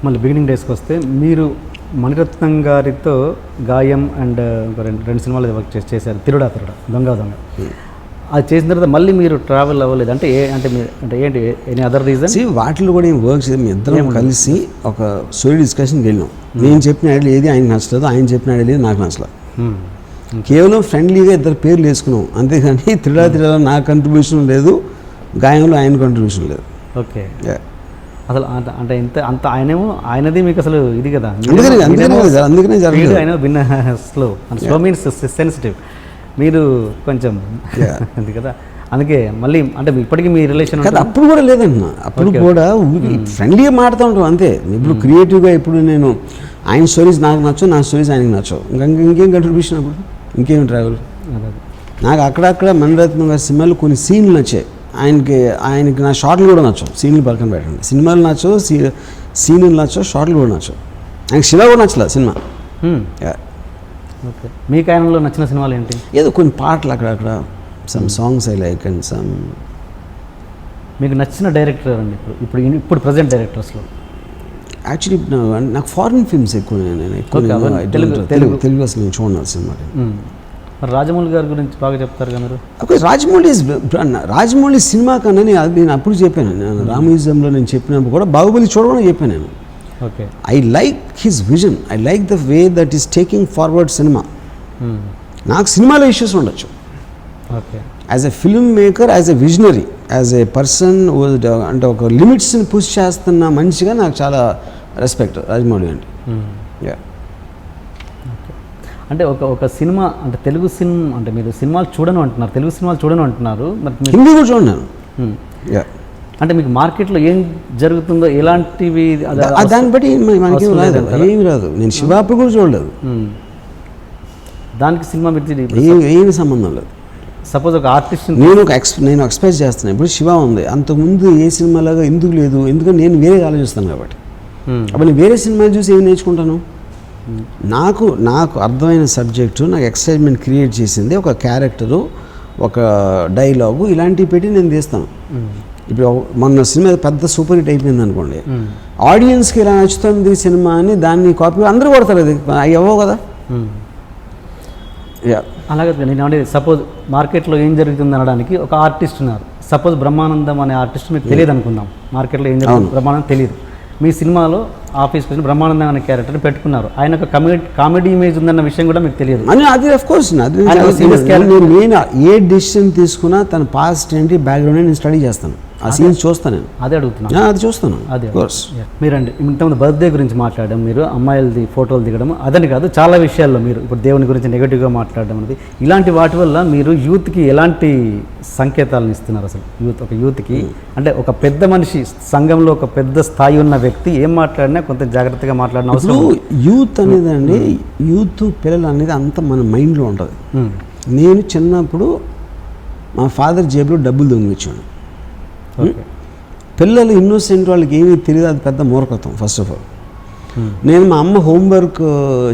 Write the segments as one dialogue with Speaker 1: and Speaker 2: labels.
Speaker 1: మళ్ళీ బిగినింగ్ డేస్కి వస్తే మీరు మణిరత్నం గారితో గాయం అండ్ రెండు సినిమాలు వర్క్ చేశారు, తిరుడా దొంగ. అది చేసిన తర్వాత మళ్ళీ మీరు ట్రావెల్ అవ్వలేదు అంటే అంటే ఏంటి ఎనీ అదర్ రీజన్?
Speaker 2: వాటిలో కూడా ఏం వర్క్ చేసి మేము ఇద్దరం కలిసి ఒక స్టోరీ డిస్కషన్కి వెళ్ళాం. నేను చెప్పిన ఐడియా ఏది ఆయనకు నచ్చలేదు, ఆయన చెప్పిన ఐడియా ఏది నాకు నచ్చలేదు. కేవలం ఫ్రెండ్లీగా ఇద్దరు పేర్లు వేసుకున్నాం అంతేగాని తిరుడా నా కంట్రిబ్యూషన్ లేదు, గాయంలో ఆయన కంట్రిబ్యూషన్ లేదు.
Speaker 1: ఓకే, అసలు అంటే అంత ఆయనది మీకు అసలు ఇది కదా,
Speaker 2: అందుకనే జరగలేదు.
Speaker 1: ఆయన భిన్న స్లో మీన్స్ సెన్సిటివ్, మీరు కొంచెం అది కదా, అందుకే మళ్ళీ అంటే ఇప్పటికీ మీ రిలేషన్
Speaker 2: కదా. అప్పుడు కూడా లేదన్న, అప్పుడు కూడా ఫ్రెండ్లీగా మాడుతూ ఉంటాం అంతే. ఇప్పుడు క్రియేటివ్గా ఇప్పుడు నేను ఆయన స్టోరీస్ నాకు నచ్చవు, నా స్టోరీస్ ఆయనకి నచ్చవు, ఇంకేం కంట్రిబ్యూషన్ అప్పుడు, ఇంకేం ట్రావెల్. నాకు అక్కడక్కడ మణిరత్నం గారి సినిమాలు కొన్ని సీన్లు నచ్చాయి, ఆయనకి నా షార్ట్లు కూడా నచ్చవు. సీన్లు పక్కన పెట్టండి, సినిమాలు నచ్చవు, సీన్లు నచ్చవు, షార్ట్లు కూడా నచ్చవు. ఆయనకి శివ కూడా నచ్చలేదు సినిమా.
Speaker 1: ఓకే, మీకు ఆయనలో నచ్చిన సినిమాలు ఏంటి?
Speaker 2: ఏదో కొన్ని పాటలు అక్కడక్కడ, some songs I like and some.
Speaker 1: మీకు నచ్చిన డైరెక్టర్ అండి ఇప్పుడు ప్రజెంట్ డైరెక్టర్స్లో?
Speaker 2: యాక్చువల్లీ నాకు ఫారిన్ ఫిల్మ్స్ ఎక్కువ, తెలుగు అసలు నేను చూడను సినిమా.
Speaker 1: రాజమౌళి గారి గురించి బాగా చెప్తారు కదా మీరు?
Speaker 2: ఓకే, రాజమౌళి సినిమా కన్నా నేను అప్పుడు చెప్పాను, నేను రామయుజంలో నేను చెప్పినప్పుడు కూడా బాహుబలి చూడమని చెప్పాను నేను.
Speaker 1: Okay,
Speaker 2: I like his vision, I like the way that is taking forward cinema. నాకు సినిమాలో ఇష్యూస్ ఉండొచ్చు,
Speaker 1: okay,
Speaker 2: as a film maker, as a visionary, as a person అంటే ఒక లిమిట్స్ని పుష్ చేస్తున్న మనిషిగా నాకు చాలా రెస్పెక్ట్ రాజమౌళి అంటే.
Speaker 1: అంటే ఒక సినిమా అంటే తెలుగు సినిమా అంటే మీరు సినిమాలు చూడను అంటున్నారు, తెలుగు సినిమాలు చూడను అంటున్నారు,
Speaker 2: హిందీ కూడా చూడను.
Speaker 1: అంటే మీకు మార్కెట్లో ఏం జరుగుతుందో ఎలాంటివి
Speaker 2: దాన్ని బట్టి మనకి ఏమి రాదు. నేను శివాపు కూడా చూడలేదు,
Speaker 1: దానికి సినిమా
Speaker 2: ఏమి సంబంధం లేదు.
Speaker 1: సపోజ్ ఒక ఆర్టిస్ట్
Speaker 2: నేను ఎక్స్ప్రెస్ చేస్తున్నాను. ఇప్పుడు శివ ఉంది, అంతకుముందు ఏ సినిమాలాగా ఎందుకు లేదు, ఎందుకంటే నేను వేరే ఆలోచిస్తాను కాబట్టి. అప్పుడు నేను వేరే సినిమాలు చూసి ఏమి నేర్చుకుంటాను? నాకు అర్థమైన సబ్జెక్టు, నాకు ఎక్సైట్మెంట్ క్రియేట్ చేసింది ఒక క్యారెక్టరు, ఒక డైలాగు, ఇలాంటివి పెట్టి నేను తీస్తాను. ఇప్పుడు మొన్న సినిమా పెద్ద సూపర్ హిట్ అయిపోయింది అనుకోండి, ఆడియన్స్కి ఇలా నచ్చుతుంది సినిమా అని దాన్ని కాపీ అందరూ కొడతారు, అది అవ్వవు కదా.
Speaker 1: అలాగే నేను అంటే సపోజ్ మార్కెట్లో ఏం జరుగుతుంది అనడానికి ఒక ఆర్టిస్ట్ ఉన్నారు, సపోజ్ బ్రహ్మానందం అనే ఆర్టిస్ట్ మీకు తెలియదు అనుకుందాం, మార్కెట్లో ఏం జరుగుతుంది బ్రహ్మానందం తెలియదు, మీ సినిమాలో ఆఫీస్కి వచ్చి బ్రహ్మానందం అనే క్యారెక్టర్ని పెట్టుకున్నారు, ఆయన ఒక కామెడీ ఇమేజ్ ఉందన్న విషయం కూడా మీకు తెలియదు.
Speaker 2: అది ఆఫ్ కోర్స్ నేను ఏ డెసిషన్ తీసుకున్నా తన పాస్ట్ ఏంటి బ్యాక్గ్రౌండ్ నేను స్టడీ చేస్తాను, ఆ సీన్స్ చూస్తాను, నేను
Speaker 1: అదే అడుగుతున్నాను,
Speaker 2: అది చూస్తాను.
Speaker 1: అదే మీరండి ఇంతకుముందు బర్త్డే గురించి మాట్లాడడం, మీరు అమ్మాయిలది ఫోటోలు దిగడం, అదని కాదు చాలా విషయాల్లో మీరు ఇప్పుడు దేవుని గురించి నెగిటివ్గా మాట్లాడడం అనేది, ఇలాంటి వాటి వల్ల మీరు యూత్కి ఎలాంటి సంకేతాలను ఇస్తున్నారు? అసలు యూత్కి అంటే ఒక పెద్ద మనిషి సంఘంలో ఒక పెద్ద స్థాయి ఉన్న వ్యక్తి ఏం మాట్లాడినా కొంత జాగ్రత్తగా మాట్లాడిన అవసరం.
Speaker 2: యూత్ అనేది అండి, యూత్ పిల్లలు అనేది అంత మన మైండ్లో ఉంటుంది. నేను చిన్నప్పుడు మా ఫాదర్ జేబులో డబ్బులు దొంగిలించాను. పిల్లలు ఇన్నోసెంట్, వాళ్ళకి ఏమీ తెలియదు, అది పెద్ద మూర్ఖత్వం. ఫస్ట్ ఆఫ్ ఆల్ నేను మా అమ్మ హోంవర్క్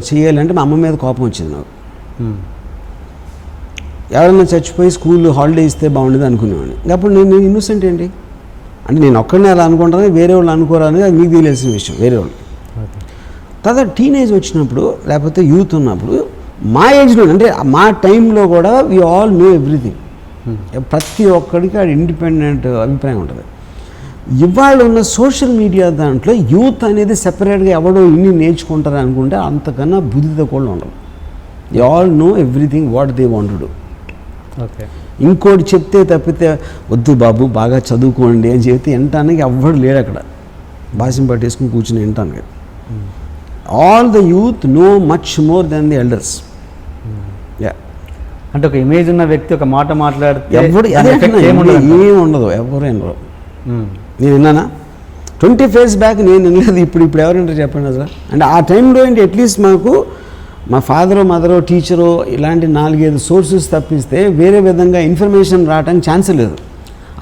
Speaker 2: చేయాలంటే మా అమ్మ మీద కోపం వచ్చింది నాకు. ఎవరైనా చచ్చిపోయి స్కూల్ హాలిడే ఇస్తే బాగుండేది అనుకునేవాడిని. అప్పుడు నేను ఇన్నోసెంట్ ఏంటి అంటే నేను ఒక్కడనే అలా అనుకుంటాను, వేరే వాళ్ళు అనుకోరాని అది మీకు తెలియాల్సిన విషయం, వేరే వాళ్ళు. తర్వాత టీనేజ్ వచ్చినప్పుడు లేకపోతే యూత్ ఉన్నప్పుడు మా ఏజ్లో అంటే మా టైంలో కూడా వీ ఆల్ నో ఎవ్రీథింగ్. ప్రతి ఒక్కడికి అది ఇండిపెండెంట్ అభిప్రాయం ఉంటుంది. ఇవాళ ఉన్న సోషల్ మీడియా దాంట్లో యూత్ అనేది సెపరేట్గా ఎవడో ఇన్ని నేర్చుకుంటారు అనుకుంటే అంతకన్నా బుద్ధితో కూడా ఉండదు. They all know everything what they want to do.
Speaker 1: Okay,
Speaker 2: ఇంకోటి చెప్తే తప్పితే వద్దు బాబు బాగా చదువుకోండి అని చెప్తే వినటానికి ఎవ్వడు లేడు అక్కడ, భాషను పట్టేసుకుని కూర్చుని వినటానికి. All the youth know much more than the elders.
Speaker 1: అంటే ఒక ఇమేజ్ ఉన్న వ్యక్తి ఒక మాట మాట్లాడితే
Speaker 2: ఏమి ఉండదు, ఎవరు వినరు. నేను విన్నానా 20 years బ్యాక్ నేను వినలేదు, ఇప్పుడు ఎవరు వింటారు చెప్పండి అసలు. అంటే ఆ టైంలో ఏంటి అట్లీస్ట్ మాకు మా ఫాదరో మదరో టీచరో ఇలాంటి 4-5 సోర్సెస్ తప్పిస్తే వేరే విధంగా ఇన్ఫర్మేషన్ రావడానికి ఛాన్స్ లేదు.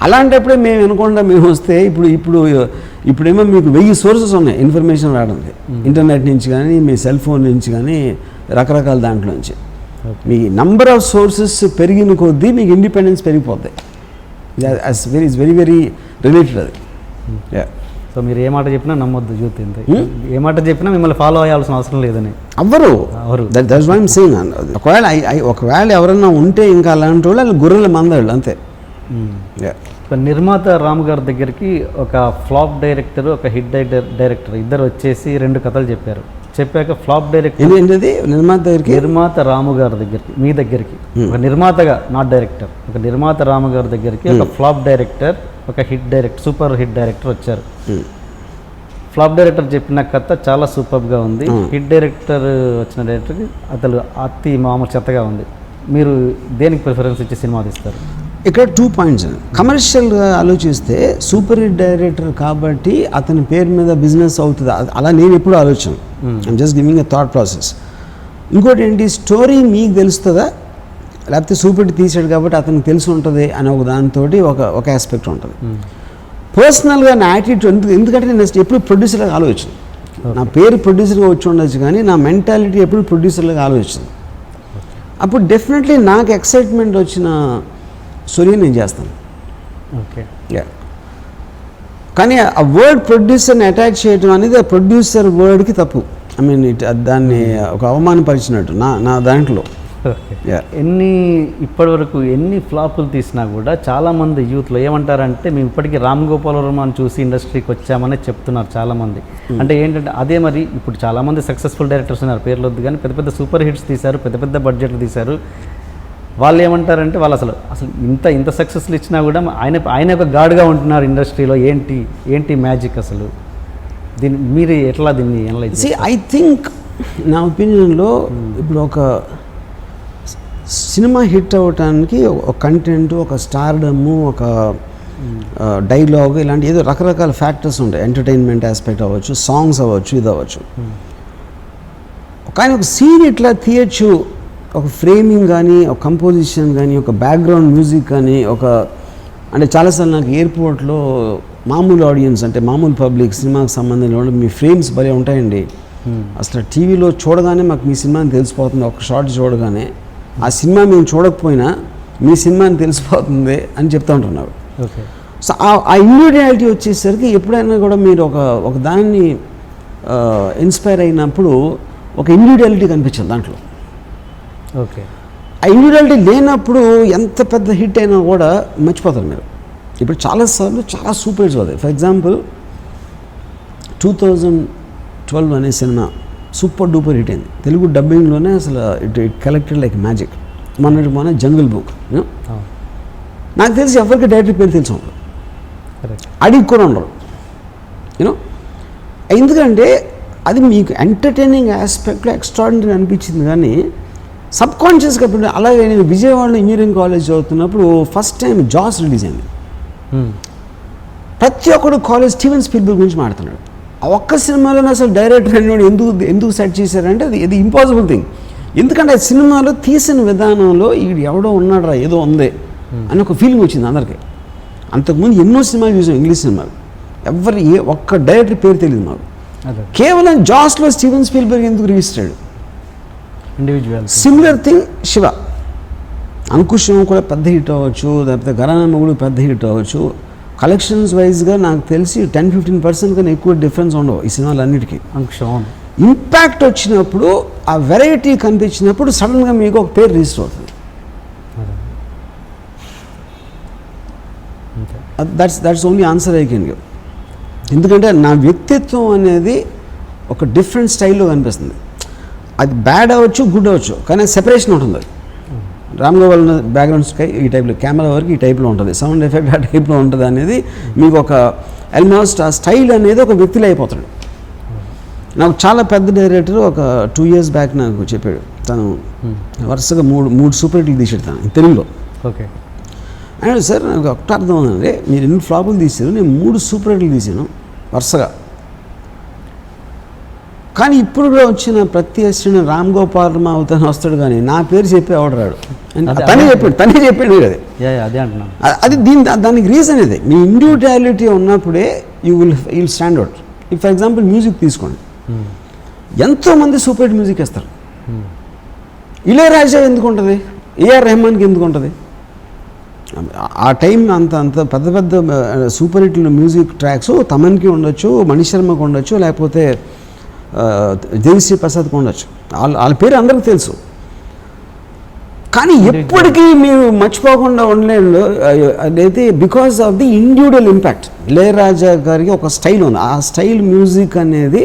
Speaker 2: అలాంటప్పుడే మేము వినకుండా మేము వస్తే ఇప్పుడేమో మీకు 1000 సోర్సెస్ ఉన్నాయి ఇన్ఫర్మేషన్ రావడానికి, ఇంటర్నెట్ నుంచి కానీ మీ సెల్ ఫోన్ నుంచి కానీ రకరకాల దాంట్లో నుంచి. మీ నంబర్ ఆఫ్ సోర్సెస్ పెరిగిన కొద్దీ మీకు ఇండిపెండెన్స్ పెరిగిపోతాయి. ఇట్స్ వెరీ వెరీ రిలేటెడ్ అది.
Speaker 1: సో మీరు ఏ మాట చెప్పినా నమ్మొద్దు యూత్ ఇంతే, ఏ మాట చెప్పినా మిమ్మల్ని ఫాలో అయ్యాల్సిన అవసరం లేదని.
Speaker 2: ఎవరు దట్స్ వై ఐమ్ సేయింగ్. ఒకవేళ ఎవరైనా ఉంటే ఇంకా అలాంటి వాళ్ళు గొర్రెల మందాళ్ళు అంతే.
Speaker 1: నిర్మాత రాము గారి దగ్గరికి ఒక ఫ్లాప్ డైరెక్టర్, ఒక హిట్ డైరెక్టర్ ఇద్దరు వచ్చేసి 2 కథలు చెప్పాక ఫ్లాప్ డైరెక్టర్ నిర్మాత రాము గారి దగ్గరికి, మీ దగ్గరికి ఒక నిర్మాతగా, నాట్ డైరెక్టర్, ఒక నిర్మాత రాము గారి దగ్గరికి ఒక ఫ్లాప్ డైరెక్టర్, ఒక hit director, super hit director వచ్చారు. ఫ్లాప్ డైరెక్టర్ చెప్పిన కథ చాలా సూపర్గా ఉంది, హిట్ డైరెక్టర్ వచ్చిన డైరెక్టర్కి అతను అతి మామూలు చెత్తగా ఉంది. మీరు దేనికి ప్రిఫరెన్స్ ఇచ్చి సినిమా తీస్తారు?
Speaker 2: ఇక్కడ 2 పాయింట్స్. కమర్షియల్గా ఆలోచిస్తే సూపర్ హిట్ డైరెక్టర్ కాబట్టి అతని పేరు మీద బిజినెస్ అవుతుంది, అలా నేను ఎప్పుడు ఆలోచన. I'm just giving a thought process. ఇంకోటి ఏంటి, స్టోరీ మీకు తెలుస్తుందా లేకపోతే సూపర్ హిట్ తీసాడు కాబట్టి అతనికి తెలిసి ఉంటుంది అనే ఒక దాంతో ఒక ఆస్పెక్ట్ ఉంటుంది. పర్సనల్గా నా యాటిట్యూడ్, ఎందుకంటే నేను ఎప్పుడు ప్రొడ్యూసర్గా ఆలోచన. నా పేరు ప్రొడ్యూసర్గా వచ్చి ఉండొచ్చు కానీ నా మెంటాలిటీ ఎప్పుడు ప్రొడ్యూసర్గా ఆలోచించింది. అప్పుడు డెఫినెట్లీ నాకు ఎక్సైట్మెంట్ వచ్చిన స్టోరీ నేను చేస్తాను.
Speaker 1: ఓకే,
Speaker 2: కానీ ఆ వర్డ్ ప్రొడ్యూసర్ని అటాచ్ చేయడం అనేది ఆ ప్రొడ్యూసర్ వర్డ్కి తప్పు. ఐ మీన్ దాన్ని ఒక అవమానపరిచినట్టు నా దాంట్లో.
Speaker 1: ఇప్పటివరకు ఎన్ని ఫ్లాపులు తీసినా కూడా చాలామంది యూత్లో ఏమంటారంటే మేము ఇప్పటికీ రామ్ గోపాల్ వర్మని చూసి ఇండస్ట్రీకి వచ్చామని చెప్తున్నారు చాలామంది. అంటే ఏంటంటే అదే మరి ఇప్పుడు చాలామంది సక్సెస్ఫుల్ డైరెక్టర్స్ ఉన్నారు, పేర్లు వద్దు కానీ పెద్ద పెద్ద సూపర్ హిట్స్ తీశారు, పెద్ద బడ్జెట్లు తీశారు. వాళ్ళు ఏమంటారంటే వాళ్ళు అసలు ఇంత సక్సెస్లు ఇచ్చినా కూడా ఆయన ఒక గాడ్గా ఉంటున్నారు ఇండస్ట్రీలో. ఏంటి మ్యాజిక్ అసలు? మీరు ఎట్లా దీన్ని అనలైజ్?
Speaker 2: ఐ థింక్ నా ఒపీనియన్లో ఇప్పుడు ఒక సినిమా హిట్ అవ్వటానికి ఒక కంటెంట్, ఒక స్టార్డమ్, ఒక డైలాగ్, ఇలాంటి ఏదో రకరకాల ఫ్యాక్టర్స్ ఉంటాయి. ఎంటర్టైన్మెంట్ ఆస్పెక్ట్ అవ్వచ్చు, సాంగ్స్ అవ్వచ్చు, ఇది అవ్వచ్చు. కానీ ఒక సీన్ ఇట్లా తీయచ్చు, ఒక ఫ్రేమింగ్ కానీ, ఒక కంపోజిషన్ కానీ, ఒక బ్యాక్గ్రౌండ్ మ్యూజిక్ కానీ, అంటే చాలాసార్లు నాకు ఎయిర్పోర్ట్లో మామూలు ఆడియన్స్ అంటే మామూలు పబ్లిక్ సినిమాకి సంబంధించిన వాళ్ళు మీ ఫ్రేమ్స్ భలే ఉంటాయండి. అసలు టీవీలో చూడగానే మాకు మీ సినిమాని తెలిసిపోతుంది, ఒక షార్ట్ చూడగానే ఆ సినిమా మేము చూడకపోయినా మీ సినిమాని తెలిసిపోతుంది అని చెప్తూ ఉంటున్నారు. సో ఆ ఇండివిజువాలిటీ వచ్చేసరికి ఎప్పుడైనా కూడా మీరు ఒక దాన్ని ఇన్స్పైర్ అయినప్పుడు ఒక ఇండివిజువాలిటీ కనిపించింది దాంట్లో.
Speaker 1: ఓకే,
Speaker 2: ఆ ఇండివిజువాలిటీ లేనప్పుడు ఎంత పెద్ద హిట్ అయినా కూడా మర్చిపోతారు మీరు. ఇప్పుడు చాలాసార్లు చాలా సూపర్ హిట్స్ అవుతాయి. ఫర్ ఎగ్జాంపుల్ 2012 అనే సినిమా సూపర్ డూపర్ హిట్ అయింది. తెలుగు డబ్బింగ్లోనే అసలు ఇట్ కలెక్టెడ్ లైక్ మ్యాజిక్. మొన్న జంగిల్ బుక్. నాకు తెలిసి ఎవరికి డైరెక్టర్ పేరు తెలిసి ఉండదు, అడిగి కూడా ఉండరు. ఎందుకంటే అది మీకు ఎంటర్టైనింగ్ ఆస్పెక్ట్లో ఎక్స్ట్రాడినరీ అనిపించింది. కానీ సబ్ కాన్షియస్గా ఇప్పుడు అలాగే నేను విజయవాడలో ఇంజనీరింగ్ కాలేజ్ చదువుతున్నప్పుడు ఫస్ట్ టైం జాస్ రిలీజ్ అయింది. ప్రతి ఒక్కడు కాలేజ్ స్టీవెన్ స్పీల్బర్గ్ గురించి మాట్లాడుతున్నాడు. ఆ ఒక్క సినిమాలోనే అసలు డైరెక్టర్ అనేవాడు ఎందుకు సెట్ చేశారంటే అది ఇంపాసిబుల్ థింగ్. ఎందుకంటే ఆ సినిమాలో తీసిన విధానంలో ఈడు ఎవడో ఉన్నాడు రా, ఏదో ఉంది అని ఒక ఫీలింగ్ వచ్చింది అందరికీ. అంతకుముందు ఎన్నో సినిమాలు చూసాం, ఇంగ్లీష్ సినిమాలు, ఒక్క డైరెక్టర్ పేరు తెలియదు మాకు. కేవలం జాస్లో స్టీవెన్ స్పీల్బర్గ్ ఎందుకు registered?
Speaker 1: Individual.
Speaker 2: Similar thing Shiva. Ankusham కూడా పెద్ద హిట్ అవ్వచ్చు, లేకపోతే ఘరానా కూడా పెద్ద హిట్ అవ్వచ్చు. కలెక్షన్స్ వైజ్గా నాకు తెలిసి 10-15% కన్నా ఎక్కువ డిఫరెన్స్ ఉండవు ఈ సినిమాలన్నిటికీ.
Speaker 1: అంకుశం
Speaker 2: ఇంపాక్ట్ వచ్చినప్పుడు, ఆ వెరైటీ కనిపించినప్పుడు సడన్గా మీకు ఒక పేరు రిజిస్టర్ అవుతుంది. That's only answer I can give. ఎందుకంటే నా వ్యక్తిత్వం అనేది ఒక డిఫరెంట్ స్టైల్లో కనిపిస్తుంది. అది బ్యాడ్ అవ్వచ్చు, గుడ్ అవ్వచ్చు, కానీ సెపరేషన్ ఉంటుంది. రామ్ గోపాల్ బ్యాక్గ్రౌండ్ స్కై ఈ టైప్లో, కెమెరా వరకు ఈ టైప్లో ఉంటుంది, సౌండ్ ఎఫెక్ట్ ఆ టైప్లో ఉంటుంది అనేది మీకు ఒక ఆల్మోస్ట్ ఆ స్టైల్ అనేది ఒక వ్యక్తిలో అయిపోతాడు. నాకు చాలా పెద్ద డైరెక్టర్ ఒక 2 years బ్యాక్ నాకు చెప్పాడు. తను వరుసగా మూడు సూపర్ హిట్లు తీసాడు తను తెలుగులో.
Speaker 1: ఓకే,
Speaker 2: అండ్ సార్ నాకు ఒకటి అర్థం అవుతుందండి, మీరు ఎన్ని ఫ్లాపులు తీసారు, నేను 3 సూపర్ హిట్లు తీసాను వరుసగా. కానీ ఇప్పుడు కూడా వచ్చిన ప్రతి అసిస్టెంట్ రామ్ గోపాల్ వర్మ అవుతాను వస్తాడు, కానీ నా పేరు చెప్పి ఎవడు రాడు. తనే చెప్పాడు కదా.
Speaker 1: అదే అంటున్నాను.
Speaker 2: అది దానికి రీజన్ ఇది. మీ ఇండివిజువాలిటీ ఉన్నప్పుడే you will stand out. For example music తీసుకోండి, ఎంతోమంది సూపర్ హిట్ మ్యూజిక్ వేస్తారు. ఇళయరాజా ఎందుకు ఉంటుంది, ఏఆర్ రెహమాన్కి ఎందుకు ఉంటుంది? ఆ టైం అంత పెద్ద పెద్ద సూపర్ హిట్ మ్యూజిక్ ట్రాక్స్ తమన్కి ఉండొచ్చు, మణి శర్మకి ఉండొచ్చు, లేకపోతే దేవిశ్రీ ప్రసాద్కి ఉండొచ్చు. వాళ్ళ పేరు అందరికీ తెలుసు. కానీ ఎప్పటికీ మీరు మర్చిపోకుండా ఉండలేదు అదైతే because of the individual impact. Ilaiyaraaja గారికి ఒక స్టైల్ ఉంది. ఆ స్టైల్ మ్యూజిక్ అనేది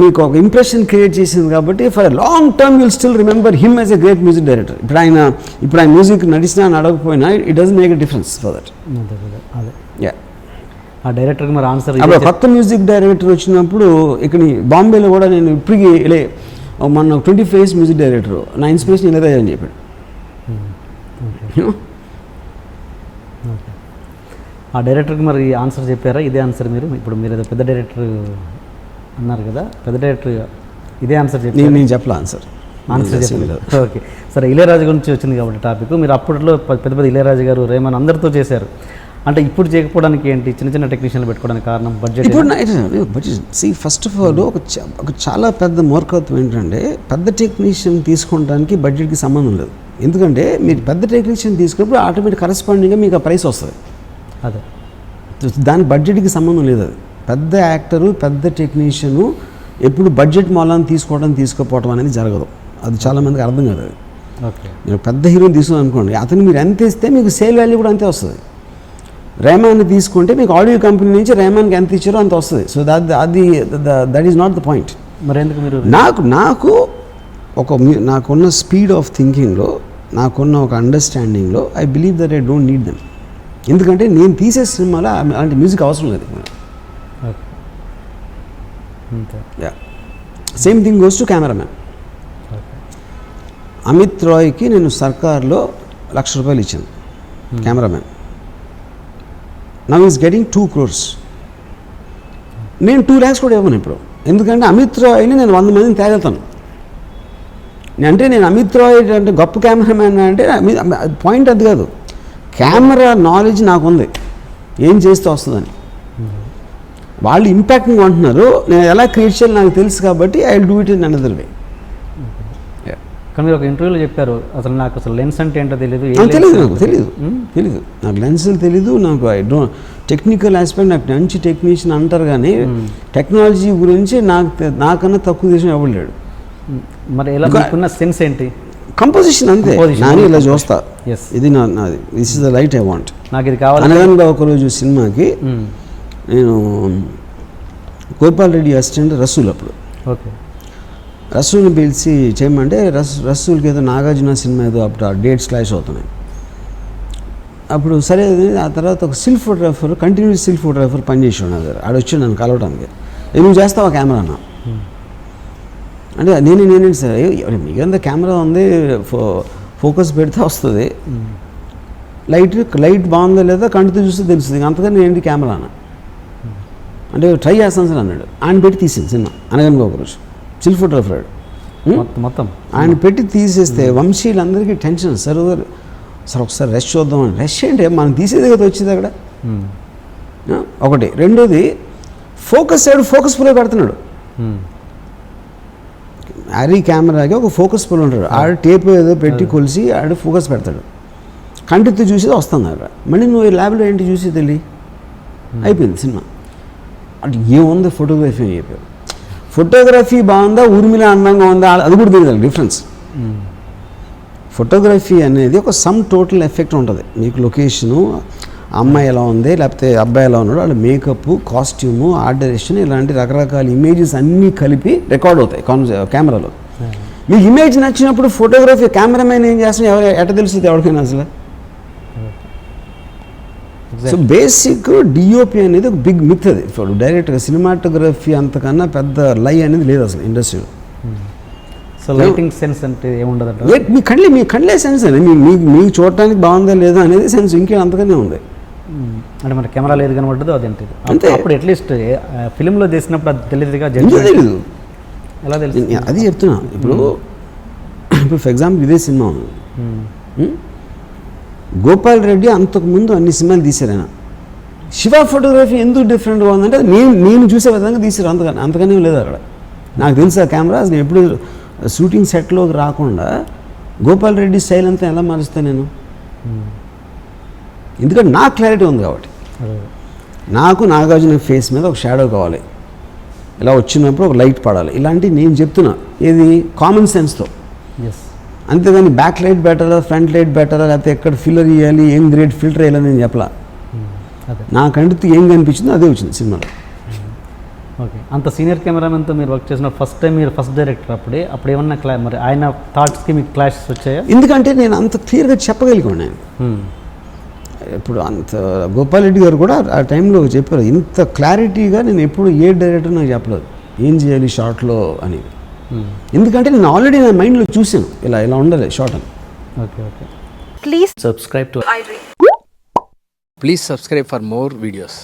Speaker 2: మీకు ఒక ఇంప్రెషన్ క్రియేట్ చేసింది కాబట్టి for long term will still remember him as a great music director. ఇప్పుడు ఆయన మ్యూజిక్ నడిచినా అడగకపోయినా it doesn't make a difference for that.
Speaker 1: అదే ఆ డైరెక్టర్కి మరి ఆన్సర్
Speaker 2: అప్పుడు కొత్త మ్యూజిక్ డైరెక్టర్ వచ్చినప్పుడు ఇక్కడ బాంబేలో కూడా నేను ఇప్పటికీ మన 25 years మ్యూజిక్ డైరెక్టర్ నా ఇన్స్పిరేషన్ ఇళయరాజా అని చెప్పాడు.
Speaker 1: ఆ డైరెక్టర్కి మరి ఆన్సర్ చెప్పారా? ఇదే ఆన్సర్ ఇప్పుడు మీరు ఏదో పెద్ద డైరెక్టర్ అన్నారు కదా, పెద్ద డైరెక్టర్ ఇదే ఆన్సర్ చెప్పారు?
Speaker 2: నేను చెప్పలే ఆన్సర్
Speaker 1: చెప్పలేదు. ఓకే సరే, ఇళయరాజా గురించి వచ్చింది కాబట్టి టాపిక్, మీరు అప్పట్లో పెద్ద ఇళయరాజా గారు, రేమన్ అందరితో చేశారు. అంటే ఇప్పుడు చేయకపోవడానికి ఏంటి? చిన్న చిన్న టెక్నీషియన్లు పెట్టుకోవడానికి కారణం బడ్జెట్?
Speaker 2: ఇప్పుడు ఫస్ట్ ఆఫ్ ఆల్ ఒక చాలా పెద్ద మూర్ఖత్వం ఏంటంటే పెద్ద టెక్నీషియన్ తీసుకోవడానికి బడ్జెట్కి సంబంధం లేదు. ఎందుకంటే మీరు పెద్ద టెక్నీషియన్ తీసుకున్నప్పుడు ఆటోమేటిక్ కరెస్పాండింగ్గా మీకు ఆ ప్రైస్ వస్తుంది.
Speaker 1: అదే
Speaker 2: దాని బడ్జెట్కి సంబంధం లేదు. అది పెద్ద యాక్టరు, పెద్ద టెక్నీషియను ఎప్పుడు బడ్జెట్ మూలాన్ని తీసుకోపోవడం అనేది జరగదు. అది చాలామందికి అర్థం కాదు. అది
Speaker 1: ఓకే,
Speaker 2: మీరు పెద్ద హీరోని తీసుకుని అనుకోండి, అతను మీరు ఎంత ఇస్తే మీకు సేల్ వాల్యూ కూడా అంతే వస్తుంది. రేమాన్ని తీసుకుంటే మీకు ఆడియో కంపెనీ నుంచి రేమాన్కి ఎంత ఇచ్చారో అంత వస్తుంది. So that is not the point.
Speaker 1: మరి ఎందుకు మీరు
Speaker 2: నాకున్న స్పీడ్ ఆఫ్ థింకింగ్లో, నాకున్న ఒక అండర్స్టాండింగ్లో I believe that I don't need them. ఎందుకంటే నేను తీసే సినిమాలో అలాంటి మ్యూజిక్ అవసరం లేదు. Same thing goes to cameraman. Amit రాయ్కి నేను సర్కార్లో ₹1,00,000 ఇచ్చాను cameraman. Now is getting 2 crores. నేను 2 lakhs కూడా ఇవ్వను ఇప్పుడు. ఎందుకంటే అమిత్ రాయ్ని నేను 100 మందిని తేగలుగుతాను. అంటే నేను అమిత్ రాయ్ అంటే గొప్ప కెమెరామ్యాన్ అంటే పాయింట్ అది కాదు. కెమెరా నాలెడ్జ్ నాకుంది, ఏం చేస్తే వస్తుందని. వాళ్ళు ఇంపాక్టింగ్ అంటున్నారు, నేను ఎలా క్రియేట్ చేయాలి నాకు తెలుసు కాబట్టి I will do it in another way.
Speaker 1: కానీ మీరు ఒక ఇంటర్వ్యూలో చెప్పారు, నాకు లెన్స్ అంటే ఏంటో తెలియదు.
Speaker 2: తెలీదు నాకు లెన్సులు తెలీదు, నాకు ఐ డోంట్ టెక్నికల్ ఆస్పెక్ట్, నాకు మంచి టెక్నీషియన్ అంటారు కానీ టెక్నాలజీ గురించి నాకన్నా తక్కువ దేశం ఇవ్వలేడు.
Speaker 1: మరి ఎలా మీకున్న సెన్స్ ఏంటి?
Speaker 2: కంపోజిషన్ అంతే. నాని ఇలా చూస్తా, ఇది నాది, this is the light I want, నాకు ఇది కావాలి. అనగనగా ఒకరోజు సినిమాకి నేను గోపాల్ రెడ్డి అసిస్టెంట్ రసూల్. అప్పుడు
Speaker 1: ఓకే,
Speaker 2: రసూల్ని పిలిచి చేయమంటే రసూల్కి ఏదో నాగార్జున సినిమా ఏదో అప్పుడు ఆ డేట్స్ క్లాష్ అవుతున్నాయి. అప్పుడు సరే, ఆ తర్వాత ఒక still photographer, continuous still photographer పనిచేసాడు నా దగ్గర. ఆడ వచ్చి నన్ను కలవడానికి, నువ్వు చేస్తావా కెమెరా అన్న అంటే నేనేంటి సార్, మీకంతా కెమెరా ఉంది, ఫోకస్ పెడితే వస్తుంది, లైట్ బాగుందా లేదా కంటితో చూస్తే తెలుస్తుంది, అంతకని ఏంటి కెమెరా అన్న అంటే ట్రై చేస్తాను సార్ అన్నాడు. ఆయన పెట్టి తీసింది సినిమా అనగనగా ఒకరోజు. స్టిల్ ఫోటోగ్రాఫర్
Speaker 1: మొత్తం ఆయన
Speaker 2: పెట్టి తీసేస్తే వంశీలందరికీ టెన్షన్. సార్ ఒకసారి రెస్ట్ చూద్దామని. రెస్ట్ ఏంటి, మనం తీసేది కదా వచ్చేది అక్కడ. ఒకటి. రెండోది ఫోకస్ ఫుల్ పెడుతున్నాడు. హ్యారీ కెమెరాకి ఒక ఫోకస్ పుల్ ఉంటాడు, ఆడ టేప్ ఏదో పెట్టి కొలిసి ఆడ ఫోకస్ పెడతాడు, కంటితో చూసేది వస్తుంది అక్కడ. మళ్ళీ నువ్వు ల్యాబ్లో ఏంటి చూసి తెలియ అయిపోయింది సినిమా. అంటే ఏముంది ఫోటోగ్రఫీ అని చెప్పారు. ఫోటోగ్రఫీ బాగుందా, ఊర్మిళ అందంగా ఉందా, అది కూడా తెలియదు డిఫరెన్స్. ఫోటోగ్రఫీ అనేది ఒక సమ్ టోటల్ ఎఫెక్ట్ ఉంటుంది. మీకు లొకేషను, అమ్మాయి ఎలా ఉంది లేకపోతే అబ్బాయి ఎలా ఉన్నాడు, వాళ్ళ మేకప్, కాస్ట్యూము, ఆర్ట్ డైరెక్షన్, ఇలాంటి రకరకాల ఇమేజెస్ అన్నీ కలిపి రికార్డ్ అవుతాయి కెమెరాలో. మీకు ఇమేజ్ నచ్చినప్పుడు ఫోటోగ్రఫీ కెమెరామెన్ ఏం చేస్తున్నా ఎట్ట తెలుస్తుంది ఎవరికైనా అసలు. సో బేసిక్ డిఓపి అనేది ఒక బిగ్ మిత్. అది ఇప్పుడు డైరెక్ట్గా సినిమాటోగ్రఫీ అంతకన్నా పెద్ద లై అనేది లేదు అసలు ఇండస్ట్రీలో.
Speaker 1: సో లైటింగ్ సెన్స్ అంటే ఏముండదు,
Speaker 2: మీ కళ్ళే సెన్స్ అని, మీకు చూడటానికి బాగుందా లేదా అనేది సెన్స్, ఇంకేం అంతగానే ఉంది.
Speaker 1: అంటే మన కెమెరా లేదు కనబడ్డదు అదేంటి అంతే. అప్పుడు అట్లీస్ట్ ఫిలింలో చేసినప్పుడు అది తెలియదుగా,
Speaker 2: తెలీదు,
Speaker 1: ఎలా తెలుసు
Speaker 2: అది చెప్తున్నా. ఇప్పుడు ఫర్ ఎగ్జాంపుల్ ఇదే సినిమా ఉంది, గోపాల్ రెడ్డి అంతకుముందు అన్ని సినిమాలు తీశారు ఆయన. శివ ఫోటోగ్రఫీ ఎందుకు డిఫరెంట్గా ఉందంటే నేను చూసే విధంగా తీశారు, అంతగానే లేదు అక్కడ. నాకు తెలుసు ఆ కెమెరా నేను ఎప్పుడు షూటింగ్ సెట్లోకి రాకుండా గోపాల్ రెడ్డి స్టైల్ అంతా ఎలా మారుస్తాను నేను. ఎందుకంటే నాకు క్లారిటీ ఉంది కాబట్టి. నాకు నాగార్జున ఫేస్ మీద ఒక షాడో కావాలి, ఇలా వచ్చినప్పుడు ఒక లైట్ పడాలి, ఇలాంటివి నేను చెప్తున్నా. ఏది కామన్ సెన్స్తో. అంతేగాని బ్యాక్ లైట్ బెటరా, ఫ్రంట్ లైట్ బెటరా, లేకపోతే ఎక్కడ ఫిల్లర్ ఇవ్వాలి, ఏం గ్రేడ్ ఫిల్టర్ వేయాలని నేను చెప్పలా. నాకంటే ఏం కనిపించిందో అదే వచ్చింది సినిమాలో.
Speaker 1: ఓకే, అంత సీనియర్ కెమెరామెన్తో మీరు వర్క్ చేసిన ఫస్ట్ టైం, మీరు ఫస్ట్ డైరెక్టర్ అప్పుడే, అప్పుడు ఏమన్నా మరి ఆయన థాట్స్కి మీకు క్లాషెస్ వచ్చాయా?
Speaker 2: ఎందుకంటే నేను అంత క్లియర్గా చెప్పగలిగాను. నేను ఇప్పుడు అంత గోపాల్ రెడ్డి గారు కూడా ఆ టైంలో చెప్పారు, ఇంత క్లారిటీగా నేను ఎప్పుడు ఏ డైరెక్టర్ నాకు చెప్పలేదు ఏం చేయాలి షార్ట్లో అని. ఎందుకంటే నేను ఆల్రెడీ నా మైండ్లో చూసాను ఇలా ఇలా ఉండాలి షార్ట్ అని.
Speaker 1: Okay okay, please subscribe to
Speaker 3: Please subscribe for more videos.